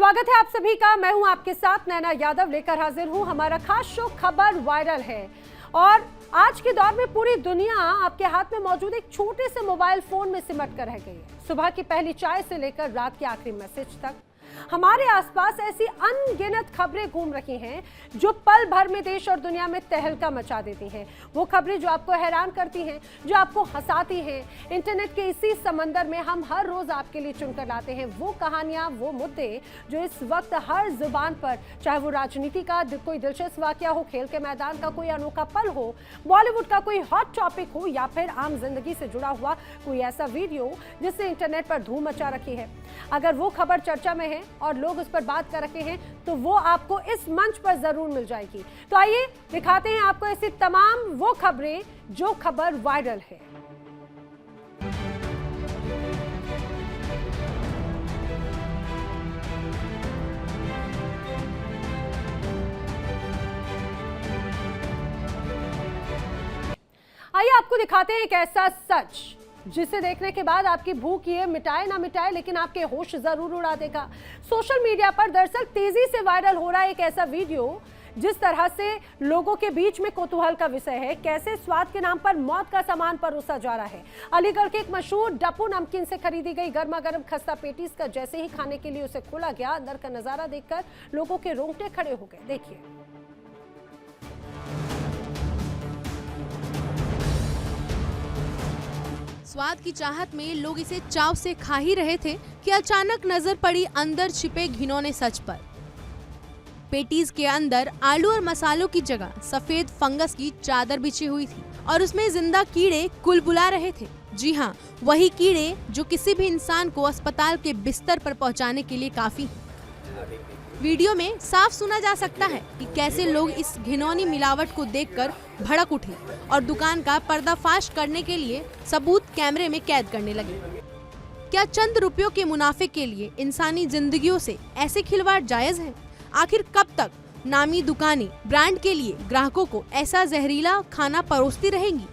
स्वागत है आप सभी का। मैं हूं आपके साथ नैना यादव, लेकर हाजिर हूं हमारा खास शो खबर वायरल है। और आज के दौर में पूरी दुनिया आपके हाथ में मौजूद एक छोटे से मोबाइल फोन में सिमट कर रह गई है। सुबह की पहली चाय से लेकर रात के आखिरी मैसेज तक हमारे आसपास ऐसी अनगिनत खबरें घूम रही हैं जो पल भर में देश और दुनिया में तहलका मचा देती हैं। वो खबरें जो आपको हैरान करती हैं, जो आपको हंसाती हैं। इंटरनेट के इसी समंदर में हम हर रोज आपके लिए चुनकर लाते हैं वो कहानियां, वो मुद्दे जो इस वक्त हर जुबान पर, चाहे वो राजनीति का कोई दिलचस्प वाकया हो, खेल के मैदान का कोई अनोखा पल हो, बॉलीवुड का कोई हॉट टॉपिक हो, या फिर आम जिंदगी से जुड़ा हुआ कोई ऐसा वीडियो जिससे इंटरनेट पर धूम मचा रखी है। अगर वो खबर चर्चा में है और लोग उस पर बात कर रहे हैं तो वो आपको इस मंच पर जरूर मिल जाएगी। तो आइए दिखाते हैं आपको ऐसी तमाम वो खबरें जो खबर वायरल है। आइए आपको दिखाते हैं एक ऐसा सच जिसे देखने के बाद आपकी भूख ये मिटाए ना मिटाए लेकिन आपके होश जरूर उड़ा देगा। सोशल मीडिया पर दरअसल तेजी से वायरल हो रहा है एक ऐसा वीडियो जिस तरह से लोगों के बीच में कौतूहल का विषय है। कैसे स्वाद के नाम पर मौत का सामान परोसा जा रहा है। अलीगढ़ के एक मशहूर डप्पू नमकीन से खरीदी गई गर्मा गर्म खस्ता पेटीज का जैसे ही खाने के लिए उसे खोला गया, अंदर का नजारा देखकर लोगों के रोंगटे खड़े हो गए। देखिए। स्वाद की चाहत में लोग इसे चाव से खा ही रहे थे कि अचानक नजर पड़ी अंदर छिपे घिनौने सच पर। पेटीज के अंदर आलू और मसालों की जगह सफेद फंगस की चादर बिछी हुई थी और उसमें जिंदा कीड़े कुलबुला रहे थे। जी हाँ, वही कीड़े जो किसी भी इंसान को अस्पताल के बिस्तर पर पहुंचाने के लिए काफी हैं। वीडियो में साफ सुना जा सकता है कि कैसे लोग इस घिनौनी मिलावट को देखकर भड़क उठे और दुकान का पर्दाफाश करने के लिए सबूत कैमरे में कैद करने लगे। क्या चंद रुपयों के मुनाफे के लिए इंसानी जिंदगियों से ऐसे खिलवाड़ जायज है? आखिर कब तक नामी दुकानें ब्रांड के लिए ग्राहकों को ऐसा जहरीला खाना परोसती रहेंगी?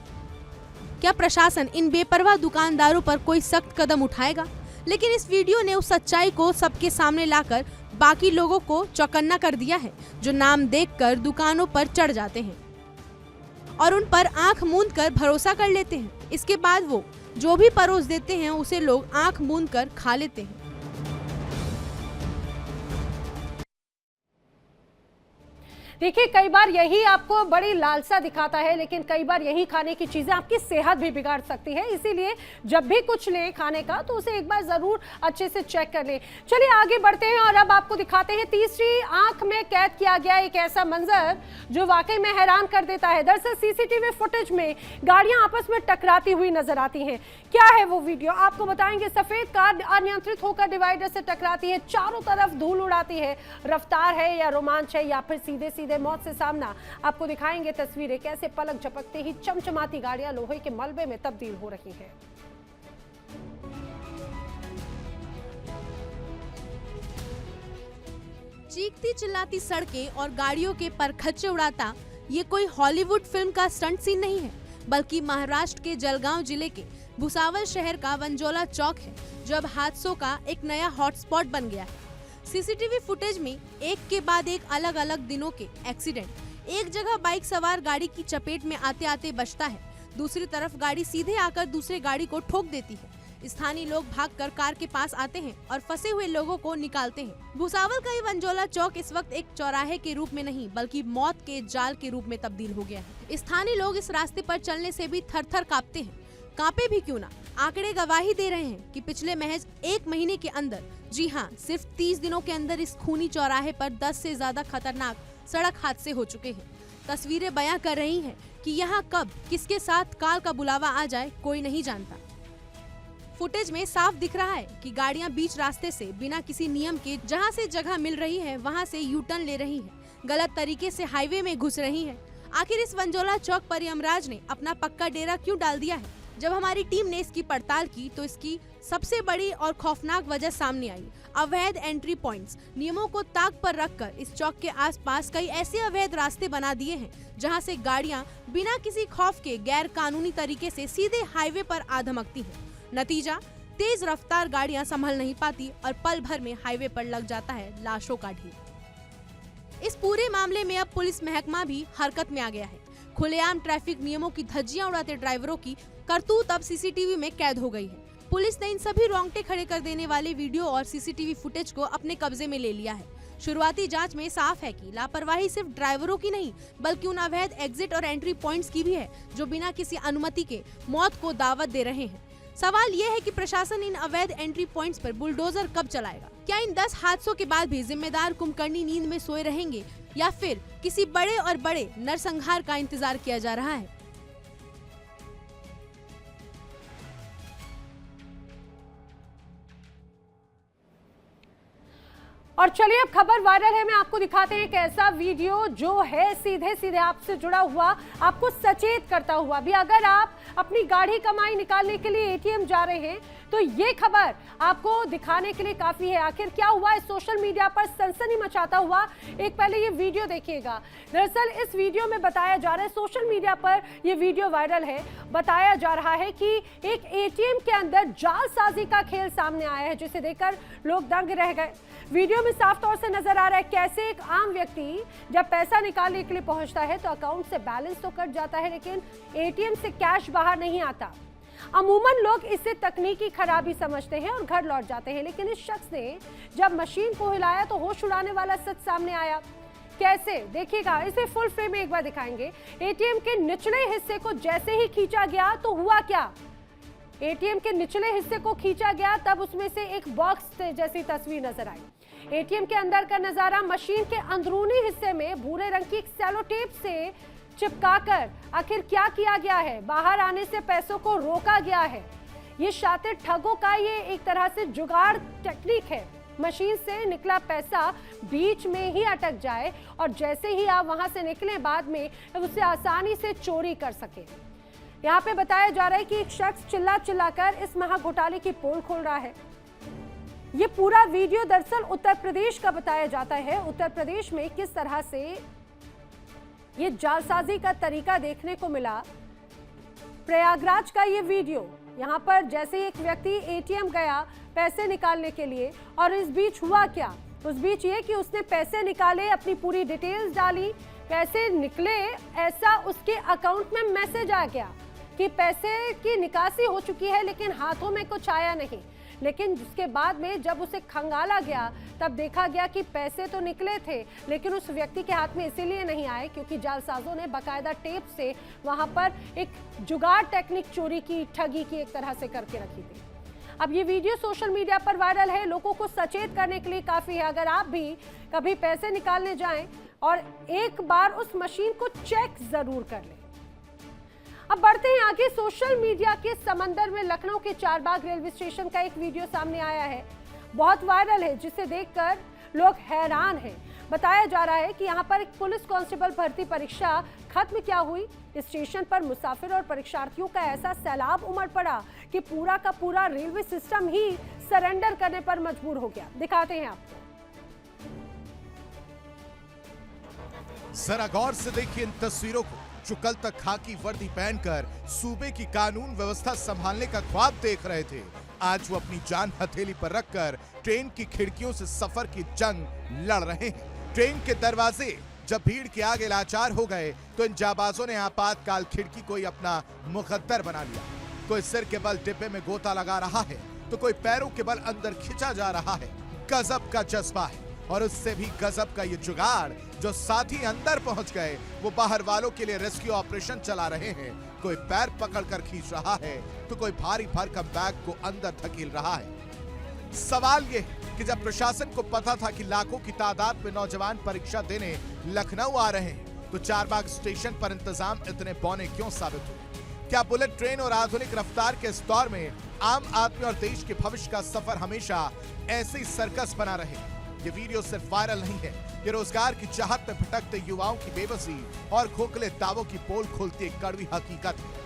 क्या प्रशासन इन बेपरवाह दुकानदारों पर कोई सख्त कदम उठाएगा? लेकिन इस वीडियो ने उस सच्चाई को सबके सामने लाकर बाकी लोगों को चौकन्ना कर दिया है जो नाम देखकर दुकानों पर चढ़ जाते हैं और उन पर आंख मूंद कर भरोसा कर लेते हैं। इसके बाद वो जो भी परोस देते हैं उसे लोग आंख मूंद कर खा लेते हैं। देखिए, कई बार यही आपको बड़ी लालसा दिखाता है, लेकिन कई बार यही खाने की चीजें आपकी सेहत भी बिगाड़ सकती है। इसीलिए जब भी कुछ लें खाने का तो उसे एक बार जरूर अच्छे से चेक कर लें। चलिए आगे बढ़ते हैं और अब आपको दिखाते हैं तीसरी आंख में कैद किया गया एक ऐसा मंजर जो वाकई में हैरान कर देता है। दरअसल सीसीटीवी फुटेज में गाड़ियां आपस में टकराती हुई नजर आती हैं। क्या है वो वीडियो आपको बताएंगे। सफेद कार अनियंत्रित होकर डिवाइडर से टकराती है, चारों तरफ धूल उड़ाती है। रफ्तार है या रोमांच है या फिर सीधे सीधे मौत से सामना, आपको दिखाएंगे तस्वीरें कैसे पलक झपकते ही चमचमाती गाड़ियां लोहे के मलबे में तब्दील हो रही हैं। चीखती चिल्लाती सड़कें और गाड़ियों के परखच्चे उड़ाता ये कोई हॉलीवुड फिल्म का स्टंट सीन नहीं है, बल्कि महाराष्ट्र के जलगांव जिले के भुसावल शहर का वंजोला चौक है जो अब हादसों का एक नया हॉटस्पॉट बन गया है। सीसीटीवी फुटेज में एक के बाद एक अलग अलग दिनों के एक्सीडेंट। एक जगह बाइक सवार गाड़ी की चपेट में आते आते बचता है, दूसरी तरफ गाड़ी सीधे आकर दूसरे गाड़ी को ठोक देती है। स्थानीय लोग भागकर कार के पास आते हैं और फंसे हुए लोगों को निकालते हैं। भुसावल का ये वंजोला चौक इस वक्त एक चौराहे के रूप में नहीं बल्कि मौत के जाल के रूप में तब्दील हो गया है। स्थानीय लोग इस रास्ते पर चलने से भी थर थर कांपते हैं। कांपे भी क्यों ना, आंकड़े गवाही दे रहे हैं कि पिछले महज एक महीने के अंदर, जी हाँ सिर्फ 30 दिनों के अंदर इस खूनी चौराहे पर 10 से ज्यादा खतरनाक सड़क हादसे हो चुके हैं। तस्वीरें बयां कर रही हैं कि यहाँ कब किसके साथ काल का बुलावा आ जाए कोई नहीं जानता। फुटेज में साफ दिख रहा है कि गाड़ियां बीच रास्ते से बिना किसी नियम के जहां से जगह मिल रही है वहां से यू टर्न ले रही है, गलत तरीके से हाईवे में घुस रही है। आखिर इस वंजोला चौक पर यमराज ने अपना पक्का डेरा क्यों डाल दिया है? जब हमारी टीम ने इसकी पड़ताल की तो इसकी सबसे बड़ी और खौफनाक वजह सामने आई। अवैध एंट्री पॉइंट्स। नियमों को ताक पर रखकर इस चौक के आसपास कई ऐसे अवैध रास्ते बना दिए हैं जहां से गाड़ियां बिना किसी खौफ के गैर कानूनी तरीके से सीधे हाईवे पर आ धमकती हैं। नतीजा, तेज रफ्तार गाड़ियां संभल नहीं पाती और पल भर में हाईवे पर लग जाता है लाशों का ढेर। इस पूरे मामले में अब पुलिस महकमा भी हरकत में आ गया है। खुलेआम ट्रैफिक नियमों की धज्जियां उड़ाते ड्राइवरों की करतूत अब सीसीटीवी में कैद हो गई है। पुलिस ने इन सभी रोंगटे खड़े कर देने वाले वीडियो और सीसीटीवी फुटेज को अपने कब्जे में ले लिया है। शुरुआती जांच में साफ है कि लापरवाही सिर्फ ड्राइवरों की नहीं बल्कि उन अवैध एग्जिट और एंट्री पॉइंट्स की भी है जो बिना किसी अनुमति के मौत को दावत दे रहे हैं। सवाल ये है कि प्रशासन इन अवैध एंट्री पॉइंट्स पर बुलडोजर कब चलाएगा? क्या इन 10 हादसों के बाद भी जिम्मेदार कुंभकर्णी नींद में सोए रहेंगे या फिर किसी बड़े और बड़े नरसंहार का इंतजार किया जा रहा है? और चलिए अब खबर वायरल है में आपको दिखाते हैं एक ऐसा वीडियो जो है सीधे सीधे आपसे जुड़ा हुआ, आपको सचेत करता हुआ भी। अगर आप अपनी गाढ़ी कमाई निकालने के लिए एटीएम जा रहे हैं तो ये खबर आपको दिखाने के लिए काफी है। आखिर क्या हुआ है सोशल मीडिया पर सनसनी मचाता हुआ, एक पहले ये वीडियो देखिएगा। दरअसल इस वीडियो में बताया जा रहा है, सोशल मीडिया पर ये वीडियो वायरल है, बताया जा रहा है कि एक एटीएम के अंदर जालसाजी का खेल सामने आया है जिसे देखकर लोग दंग रह गए। वीडियो में साफ तौर से नजर आ रहा है कैसे एक आम व्यक्ति जब पैसा निकालने के लिए पहुंचता है तो अकाउंट से बैलेंस तो कट जाता है लेकिन एटीएम से कैश बाहर नहीं आता। अमूमन लोग इसे तकनीकी खराबी समझते हैं और घर लौट जाते हैं, लेकिन इस शख्स ने जब मशीन को हिलाया तो होश उड़ाने वाला सच सामने आया। कैसे देखिएगा, इसे फुल फ्रेम में एक बार दिखाएंगे। एटीएम के निचले हिस्से को जैसे ही खींचा गया तो हुआ क्या, एटीएम के निचले हिस्से को खींचा गया तब उसमें से एक बॉक्स जैसी तस्वीर नजर आई। एटीएम के अंदर का नजारा, मशीन के अंदरूनी हिस्से में भूरे रंग की एक सेलो टेप से चिपकाकर आखिर क्या किया गया है, बाहर आने से पैसों को रोका गया है। ये शातिर ठगों का ये एक तरह से जुगाड़ टेक्निक है। मशीन से निकला पैसा बीच में ही अटक जाए और जैसे ही आप वहां से निकले बाद में उसे आसानी से चोरी कर सके। यहाँ पे बताया जा रहा है कि एक शख्स चिल्ला चिल्लाकर इस महा घोटाले की पोल खोल रहा है। ये पूरा वीडियो दरअसल उत्तर प्रदेश का बताया जाता है। उत्तर प्रदेश में किस तरह से ये जालसाजी का तरीका देखने को मिला। प्रयागराज का ये वीडियो, यहाँ पर जैसे एक व्यक्ति एटीएम गया पैसे निकालने के लिए और इस बीच हुआ क्या, उस बीच ये कि उसने पैसे निकाले, अपनी पूरी डिटेल्स डाली, पैसे निकले, ऐसा उसके अकाउंट में मैसेज आ गया कि पैसे की निकासी हो चुकी है लेकिन हाथों में कुछ आया नहीं। लेकिन उसके बाद में जब उसे खंगाला गया तब देखा गया कि पैसे तो निकले थे लेकिन उस व्यक्ति के हाथ में इसीलिए नहीं आए क्योंकि जालसाजों ने बाकायदा टेप से वहां पर एक जुगाड़ टेक्निक चोरी की, ठगी की एक तरह से करके रखी थी। अब ये वीडियो सोशल मीडिया पर वायरल है, लोगों को सचेत करने के लिए काफी है। अगर आप भी कभी पैसे निकालने जाएं और एक बार उस मशीन को चेक जरूर कर लें। अब बढ़ते हैं आगे। सोशल मीडिया के समंदर में लखनऊ के चारबाग रेलवे स्टेशन का एक वीडियो सामने आया है, बहुत वायरल है, जिसे देखकर लोग हैरान हैं। बताया जा रहा है कि यहाँ पर एक पुलिस कांस्टेबल भर्ती परीक्षा खत्म क्या हुई, स्टेशन पर मुसाफिर और परीक्षार्थियों का ऐसा सैलाब उमड़ पड़ा कि पूरा का पूरा रेलवे सिस्टम ही सरेंडर करने पर मजबूर हो गया। दिखाते हैं आपको। जरा गौर से देखिए इन तस्वीरों को, जो कल तक खाकी वर्दी पहनकर सूबे की कानून व्यवस्था संभालने का ख्वाब देख रहे थे, आज वो अपनी जान हथेली पर रखकर ट्रेन की खिड़कियों से सफर की जंग लड़ रहे हैं। ट्रेन के दरवाजे जब भीड़ के आगे लाचार हो गए तो इन जाबाजों ने आपातकाल खिड़की को ही अपना मुकद्दर बना लिया। कोई सिर के बल डिब्बे में गोता लगा रहा है तो कोई पैरों के बल अंदर खिंचा जा रहा है। गजब का जज्बा है और उससे भी गजब का ये जुगाड़, जो साथी अंदर पहुंच गए वो बाहर वालों के लिए रेस्क्यू ऑपरेशन चला रहे हैं। कोई पैर पकड़कर खींच रहा है तो कोई भारी भरकम बैग को अंदर धकेल रहा है। सवाल ये है कि जब प्रशासन को पता था कि लाखों की तादाद में नौजवान परीक्षा देने लखनऊ आ रहे हैं तो चारबाग स्टेशन पर इंतजाम इतने बौने क्यों साबित हुए? क्या बुलेट ट्रेन और आधुनिक रफ्तार के इस दौर में आम आदमी और देश के भविष्य का सफर हमेशा ऐसे ही सर्कस बना रहे? ये वीडियो सिर्फ वायरल नहीं है, ये रोजगार की चाहत में भटकते युवाओं की बेबसी और खोखले दावों की पोल खोलती एक कड़वी हकीकत है।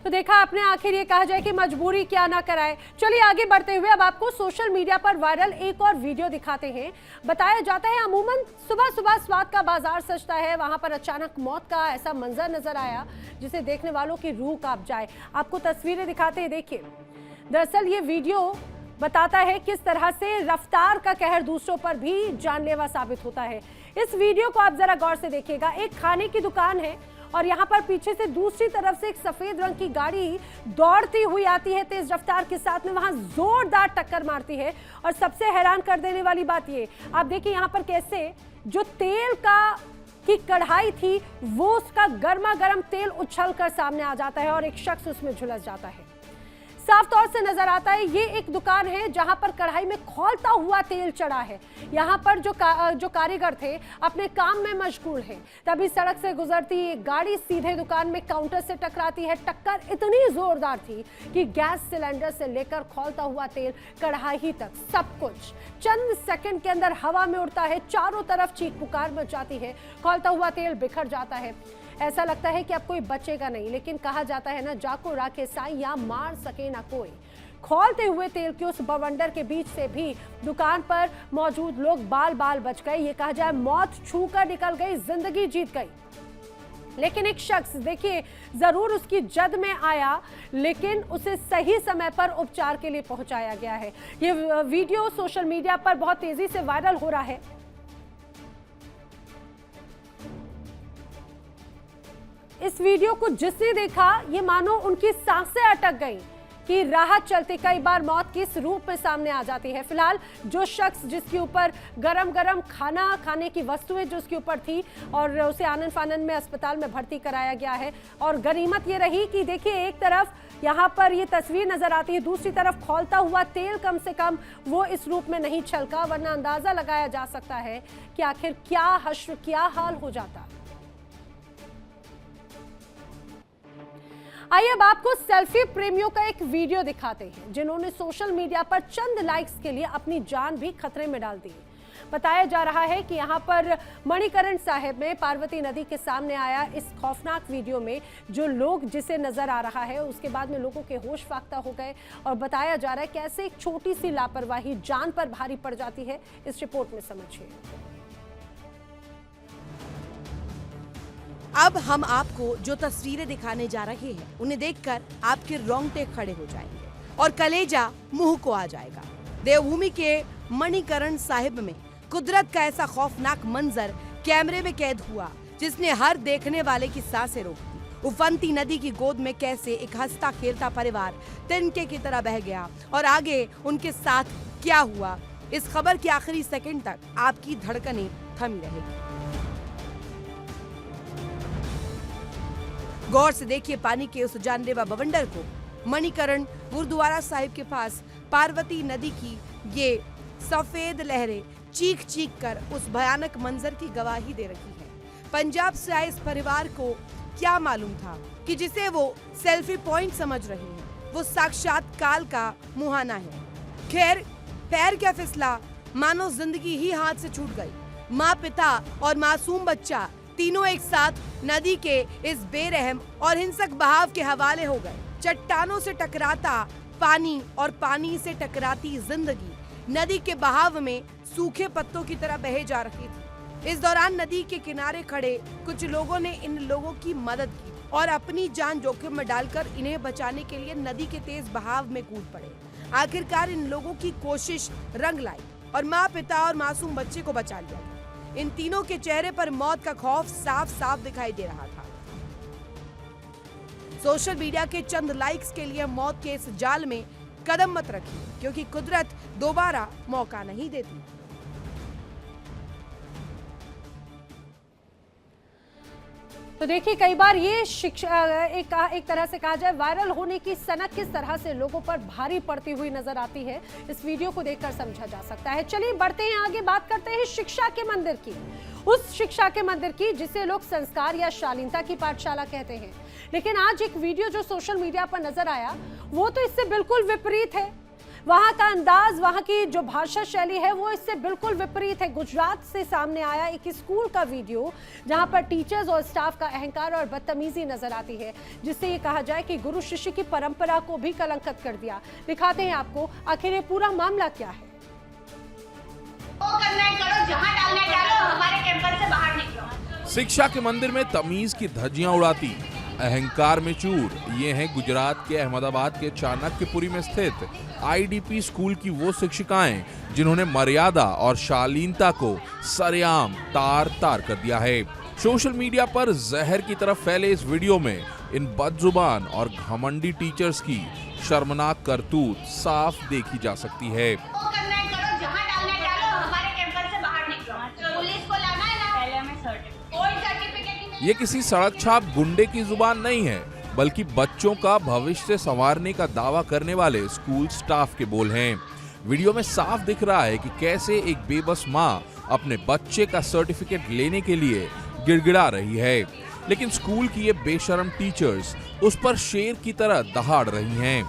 तो देखा आपने, आखिर ये कहा जाए कि मजबूरी क्या ना कराए। चलिए आगे बढ़ते हुए अब आपको सोशल मीडिया पर वायरल एक और वीडियो दिखाते हैं। बताया जाता है अमूमन सुबह सुबह स्वाद का बाजार सजता है, वहां पर अचानक मौत का ऐसा मंजर नजर आया जिसे देखने वालों की रूह कांप जाए। आपको तस्वीरें दिखाते हैं, देखिए। दरअसल ये वीडियो बताता है किस तरह से रफ्तार का कहर दूसरों पर भी जानलेवा साबित होता है। इस वीडियो को आप जरा गौर से देखिएगा। एक खाने की दुकान है और यहाँ पर पीछे से दूसरी तरफ से एक सफेद रंग की गाड़ी दौड़ती हुई आती है तेज रफ्तार के साथ में, वहां जोरदार टक्कर मारती है। और सबसे हैरान कर देने वाली बात ये, आप देखिए यहाँ पर कैसे जो तेल की कढ़ाई थी वो उसका गर्मा गर्म तेल उछलकर सामने आ जाता है और एक शख्स उसमें झुलस जाता है। साफ तौर से नजर आता है ये एक दुकान है जहां पर कढ़ाई में खौलता हुआ तेल चढ़ा है। यहां पर जो कारीगर थे अपने काम में मशगूल हैं। तभी सड़क से गुजरती एक गाड़ी सीधे दुकान में काउंटर से टकराती है। टक्कर इतनी जोरदार थी कि गैस सिलेंडर से लेकर खौलता हुआ तेल, कढ़ाई तक सब कुछ चंद सेकंड के अंदर हवा में उड़ता है। चारों तरफ चीख पुकार मच जाती है, खौलता हुआ तेल बिखर जाता है। ऐसा लगता है कि अब कोई बचेगा नहीं, लेकिन कहा जाता है ना, जाको राखे साईं, मार सके ना कोई। खौलते हुए तेल के उस बवंडर के बीच से भी दुकान पर मौजूद लोग बाल बाल बच गए। ये कहा जाए मौत छूकर निकल गई, जिंदगी जीत गई। लेकिन एक शख्स देखिए जरूर उसकी जद में आया, लेकिन उसे सही समय पर उपचार के लिए पहुंचाया गया है। ये वीडियो सोशल मीडिया पर बहुत तेजी से वायरल हो रहा है। इस वीडियो को जिसने देखा ये मानो उनकी सांसें अटक गईं कि राहत चलते कई बार मौत किस रूप में सामने आ जाती है। फिलहाल जो शख्स जिसके ऊपर गरम गरम खाना खाने की वस्तुएं जो उसके ऊपर थी और उसे आनन फानन में अस्पताल में भर्ती कराया गया है। और गनीमत ये रही कि देखिए एक तरफ यहाँ पर ये तस्वीर नजर आती है, दूसरी तरफ खौलता हुआ तेल कम से कम वो इस रूप में नहीं छलका, वरना अंदाजा लगाया जा सकता है कि आखिर क्या हश्र क्या हाल हो जाता। आइए अब आपको सेल्फी प्रेमियों का एक वीडियो दिखाते हैं जिन्होंने सोशल मीडिया पर चंद लाइक्स के लिए अपनी जान भी खतरे में डाल दी। बताया जा रहा है कि यहां पर मणिकरण साहिब में पार्वती नदी के सामने आया इस खौफनाक वीडियो में जो लोग जिसे नजर आ रहा है उसके बाद में लोगों के होश फाख्ता हो गए। और बताया जा रहा है कैसे एक छोटी सी लापरवाही जान पर भारी पड़ जाती है। इस रिपोर्ट में समझिए। अब हम आपको जो तस्वीरें दिखाने जा रहे हैं उन्हें देखकर आपके रोंगटे खड़े हो जाएंगे और कलेजा मुंह को आ जाएगा। देवभूमि के मणिकरण साहिब में कुदरत का ऐसा खौफनाक मंजर कैमरे में कैद हुआ जिसने हर देखने वाले की सांसें रोक दी। उफनती नदी की गोद में कैसे एक हंसता खेलता परिवार तिनके की तरह बह गया और आगे उनके साथ क्या हुआ, इस खबर के आखिरी सेकंड तक आपकी धड़कनें थमी रहेगी। गौर से देखिए पानी के उस जानलेवा बवंडर को। मणिकरण गुरुद्वारा साहिब के पास पार्वती नदी की ये सफेद लहरें चीख चीख कर उस भयानक मंजर की गवाही दे रही है। पंजाब से आए इस परिवार को क्या मालूम था कि जिसे वो सेल्फी पॉइंट समझ रहे हैं वो साक्षात काल का मुहाना है। खैर पैर क्या फिसला, मानो जिंदगी ही हाथ से छूट गई। माँ, पिता और मासूम बच्चा तीनों एक साथ नदी के इस बेरहम और हिंसक बहाव के हवाले हो गए। चट्टानों से टकराता पानी और पानी से टकराती जिंदगी नदी के बहाव में सूखे पत्तों की तरह बहे जा रही थी। इस दौरान नदी के किनारे खड़े कुछ लोगों ने इन लोगों की मदद की और अपनी जान जोखिम में डालकर इन्हें बचाने के लिए नदी के तेज बहाव में कूद पड़े। आखिरकार इन लोगों की कोशिश रंग लाई और माँ, पिता और मासूम बच्चे को बचा लिया। इन तीनों के चेहरे पर मौत का खौफ साफ साफ दिखाई दे रहा था। सोशल मीडिया के चंद लाइक्स के लिए मौत के इस जाल में कदम मत रखिए, क्योंकि कुदरत दोबारा मौका नहीं देती। तो देखिए कई बार ये शिक्षा एक तरह से कहा जाए वायरल होने की सनक किस तरह से लोगों पर भारी पड़ती हुई नजर आती है, इस वीडियो को देखकर समझा जा सकता है। चलिए बढ़ते हैं आगे, बात करते हैं शिक्षा के मंदिर की। उस शिक्षा के मंदिर की जिसे लोग संस्कार या शालीनता की पाठशाला कहते हैं। लेकिन आज एक वीडियो जो सोशल मीडिया पर नजर आया वो तो इससे बिल्कुल विपरीत है। वहां का अंदाज, वहां की जो भाषा शैली है वो इससे बिल्कुल विपरीत है। गुजरात से सामने आया एक स्कूल का वीडियो जहां पर टीचर्स और स्टाफ का अहंकार और बदतमीजी नजर आती है, जिससे ये कहा जाए कि गुरु शिष्य की परंपरा को भी कलंकित कर दिया। दिखाते हैं आपको आखिर ये पूरा मामला क्या है। वो करना है करो, जहाँ डालना है डालो, हमारे कैंपस से बाहर निकलो। शिक्षा के मंदिर में तमीज की धज्जियां उड़ाती, अहंकार में चूर। ये हैं गुजरात के अहमदाबाद के चाणक्यपुरी में स्थित आईडीपी स्कूल की वो शिक्षिकाएं जिन्होंने मर्यादा और शालीनता को सरेआम तार तार कर दिया है। सोशल मीडिया पर जहर की तरफ फैले इस वीडियो में इन बदजुबान और घमंडी टीचर्स की शर्मनाक करतूत साफ देखी जा सकती है। वो करना है करो, जहाँ डालना है डालो, हमारे कैंपस से बाहर निकलो। पुलिस को लाना है ना, पहले हमें सर्टिफिकेट, कोई सर्टिफिकेट नहीं। ये किसी सड़क छाप गुंडे की जुबान नहीं है, बल्कि बच्चों का भविष्य संवारने का दावा करने वाले स्कूल स्टाफ के बोल हैं। वीडियो में साफ दिख रहा है कि कैसे एक बेबस माँ अपने बच्चे का सर्टिफिकेट लेने के लिए गिड़गिड़ा रही है, लेकिन स्कूल की ये बेशर्म टीचर्स उस पर शेर की तरह दहाड़ रही हैं।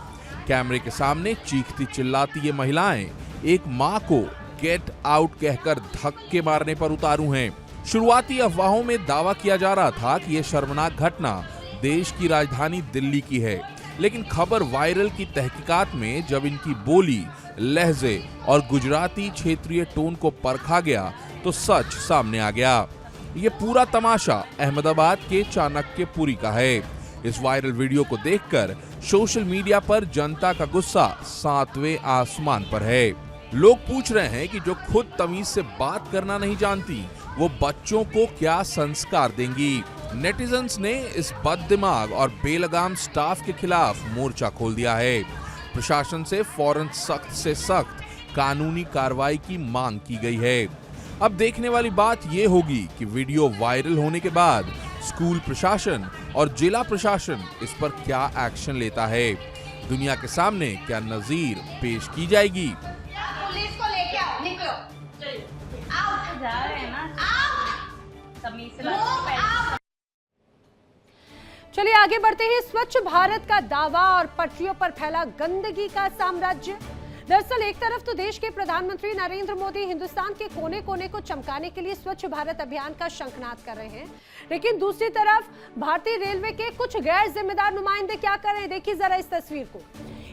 कैमरे के सामने चीखती चिल्लाती ये महिलाएं एक माँ को गेट आउट कहकर धक्के मारने पर उतारू हैं। शुरुआती अफवाहों में दावा किया जा रहा था कि यह शर्मनाक घटना देश की राजधानी दिल्ली की है, लेकिन खबर वायरल की तहकीकात में जब इनकी बोली, लहजे और गुजराती क्षेत्रीय टोन को परखा गया तो सच सामने आ गया। ये पूरा तमाशा अहमदाबाद के चाणक्यपुरी का है। इस वायरल वीडियो को देखकर सोशल मीडिया पर जनता का गुस्सा 7वें आसमान पर है। लोग पूछ रहे हैं कि जो खुद तमीज से बात करना नहीं जानती, वो बच्चों को क्या संस्कार देंगी। नेटिजन्स ने इस बददिमाग और बेलगाम स्टाफ के खिलाफ मोर्चा खोल दिया है। प्रशासन से फौरन सख्त से सख्त कानूनी कार्रवाई की मांग की गई है। अब देखने वाली बात यह होगी कि वीडियो वायरल होने के बाद स्कूल प्रशासन और जिला प्रशासन इस पर क्या एक्शन लेता है। दुनिया के सामने क्या नजीर पेश की जाएगी। पुलिस को लेके आओ, निकलो, आओ, जा रहे हैं ना, आओ, तमीज से बात। चलिए आगे बढ़ते हैं। स्वच्छ भारत का दावा और पटरियों पर फैला गंदगी का साम्राज्य। दरअसल एक तरफ तो देश के प्रधानमंत्री नरेंद्र मोदी हिंदुस्तान के कोने कोने को चमकाने के लिए स्वच्छ भारत अभियान का शंखनाद कर रहे हैं, लेकिन दूसरी तरफ भारतीय रेलवे के कुछ गैर जिम्मेदार नुमाइंदे क्या कर रहे हैं, देखिए जरा इस तस्वीर को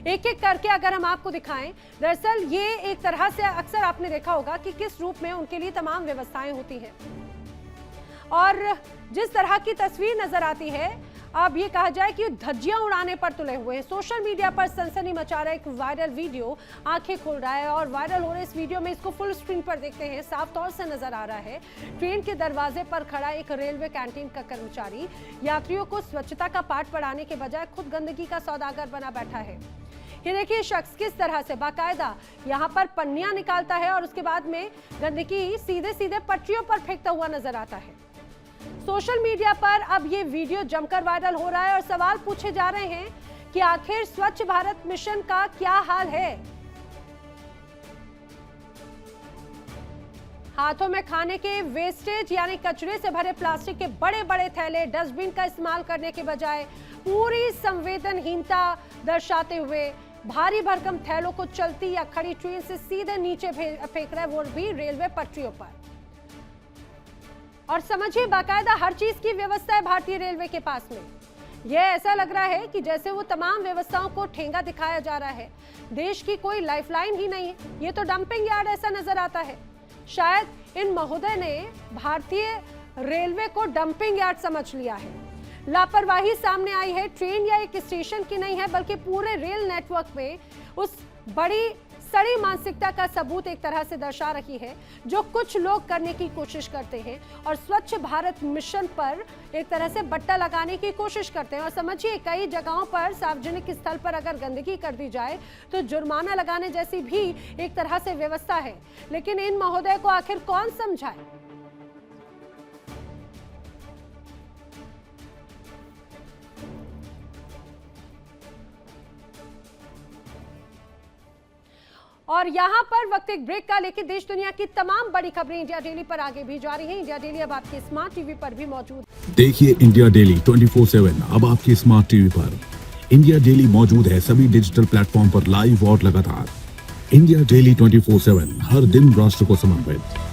एक एक करके अगर हम आपको दिखाएं। दरअसल ये एक तरह से अक्सर आपने देखा होगा कि किस रूप में उनके लिए तमाम व्यवस्थाएं होती हैं, और जिस तरह की तस्वीर नजर आती है, अब ये कहा जाए कि धज्जियां उड़ाने पर तुले हुए हैं। सोशल मीडिया पर सनसनी मचा रहा एक वायरल वीडियो आंखें खोल रहा है, और वायरल हो रहे इस वीडियो में इसको फुल स्क्रीन पर देखते हैं, साफ तौर से नजर आ रहा है ट्रेन के दरवाजे पर खड़ा एक रेलवे कैंटीन का कर्मचारी यात्रियों को स्वच्छता का पाठ पढ़ाने के बजाय खुद गंदगी का सौदागर बना बैठा है। ये देखिए शख्स किस तरह से बाकायदा यहाँ पर पन्नियां निकालता है और उसके बाद में गंदगी सीधे सीधे पटरियों पर फेंकता हुआ नजर आता है। सोशल मीडिया पर अब ये वीडियो जमकर वायरल हो रहा है और सवाल पूछे जा रहे हैं कि आखिर स्वच्छ भारत मिशन का क्या हाल है। हाथों में खाने के वेस्टेज यानी कचरे से भरे प्लास्टिक के बड़े बड़े थैले, डस्टबिन का इस्तेमाल करने के बजाय पूरी संवेदनहीनता दर्शाते हुए भारी भरकम थैलों को चलती या खड़ी ट्रेन से सीधे नीचे फेंक रहे, वो भी रेलवे पटरियों पर। और समझिए बाकायदा हर चीज की व्यवस्था है भारतीय रेलवे के पास में। यह ऐसा लग रहा है कि जैसे वो तमाम व्यवस्थाओं को ठेंगा दिखाया जा रहा है। देश की कोई लाइफलाइन ही नहीं है, ये तो डंपिंग यार्ड ऐसा नजर आता है। शायद इन महोदय ने भारतीय रेलवे को डंपिंग यार्ड समझ लिया है। लापरवाही सामने आई है, ट्रेन या एक स्टेशन की नहीं है, बल्कि पूरे रेल नेटवर्क में उस बड़ी सड़ी मानसिकता का सबूत एक तरह से दर्शा रही है जो कुछ लोग करने की कोशिश करते हैं और स्वच्छ भारत मिशन पर एक तरह से बट्टा लगाने की कोशिश करते हैं। और समझिए कई जगहों पर सार्वजनिक स्थल पर अगर गंदगी कर दी जाए तो जुर्माना लगाने जैसी भी एक तरह से व्यवस्था है, लेकिन इन महोदय को आखिर कौन समझाए। और यहाँ पर वक्त एक ब्रेक का, लेकिन देश दुनिया की तमाम बड़ी खबरें इंडिया डेली पर आगे भी जा रही हैं। इंडिया डेली अब आपके स्मार्ट टीवी पर भी मौजूद। देखिए इंडिया डेली 24/7 अब आपके स्मार्ट टीवी पर। इंडिया डेली मौजूद है सभी डिजिटल प्लेटफॉर्म पर लाइव और लगातार। इंडिया डेली 24/7, हर दिन राष्ट्र को समर्पित।